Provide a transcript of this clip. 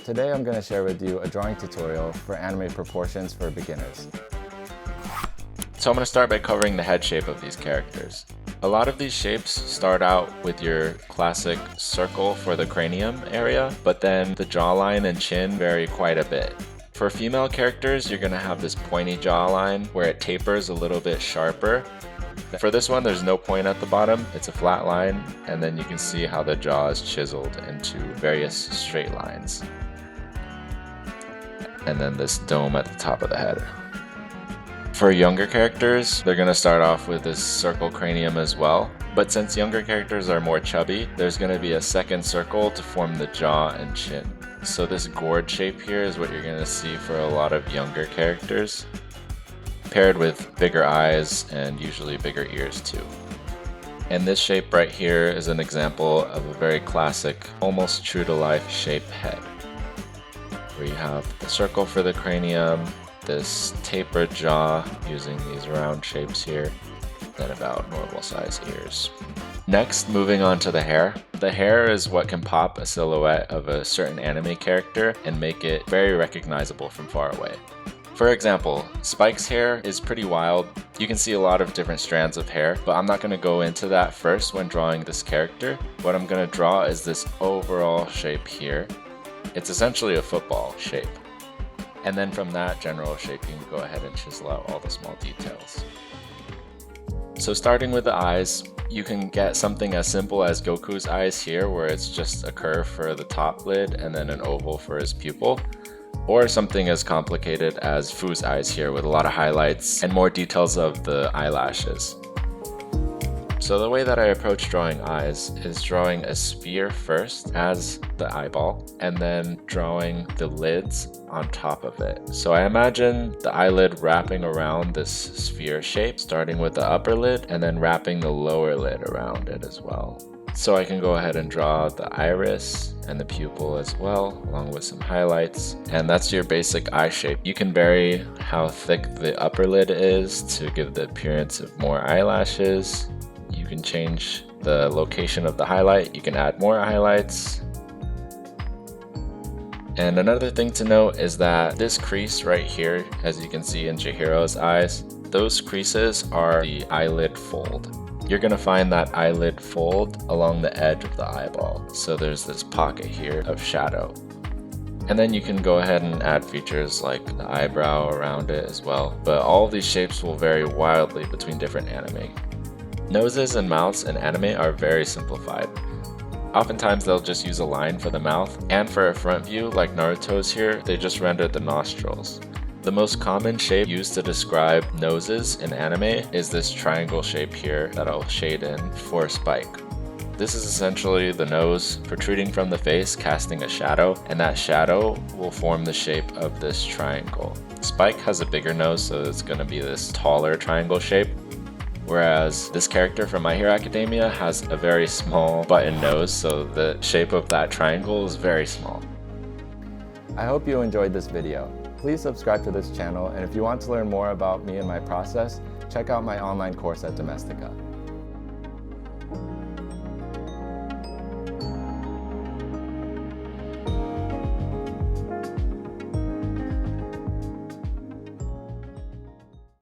Today I'm going to share with you a drawing tutorial for anime proportions for beginners. So I'm going to start by covering the head shape of these characters. A lot of these shapes start out with your classic circle for the cranium area, but then the jawline and chin vary quite a bit. For female characters, you're going to have this pointy jawline where it tapers a little bit sharper. For this one, there's no point at the bottom, it's a flat line, and then you can see how the jaw is chiseled into various straight lines. And then this dome at the top of the head. For younger characters, they're going to start off with this circle cranium as well, but since younger characters are more chubby, there's going to be a second circle to form the jaw and chin. So this gourd shape here is what you're going to see for a lot of younger characters, paired with bigger eyes and usually bigger ears too. And this shape right here is an example of a very classic, almost true to life shape head, where you have the circle for the cranium, this tapered jaw using these round shapes here, and about normal size ears. Next, moving on to the hair. The hair is what can pop a silhouette of a certain anime character and make it very recognizable from far away. For example, Spike's hair is pretty wild. You can see a lot of different strands of hair, but I'm not going to go into that first when drawing this character. What I'm going to draw is this overall shape here. It's essentially a football shape. And then from that general shape, you can go ahead and chisel out all the small details. So starting with the eyes, you can get something as simple as Goku's eyes here, where it's just a curve for the top lid and then an oval for his pupil. Or something as complicated as Fu's eyes here, with a lot of highlights and more details of the eyelashes. So the way that I approach drawing eyes is drawing a sphere first as the eyeball, and then drawing the lids on top of it. So I imagine the eyelid wrapping around this sphere shape, starting with the upper lid and then wrapping the lower lid around it as well. So I can go ahead and draw the iris and the pupil as well, along with some highlights. And that's your basic eye shape. You can vary how thick the upper lid is to give the appearance of more eyelashes. You can change the location of the highlight. You can add more highlights. And another thing to note is that this crease right here, as you can see in Chihiro's eyes, those creases are the eyelid fold. You're going to find that eyelid fold along the edge of the eyeball. So there's this pocket here of shadow. And then you can go ahead and add features like the eyebrow around it as well. But all of these shapes will vary wildly between different anime. Noses and mouths in anime are very simplified. Oftentimes they'll just use a line for the mouth, and for a front view like Naruto's here, they just render the nostrils. The most common shape used to describe noses in anime is this triangle shape here that I'll shade in for Spike. This is essentially the nose protruding from the face, casting a shadow, and that shadow will form the shape of this triangle. Spike has a bigger nose, so it's going to be this taller triangle shape. Whereas this character from My Hero Academia has a very small button nose, so the shape of that triangle is very small. I hope you enjoyed this video. Please subscribe to this channel, and if you want to learn more about me and my process, check out my online course at Domestika.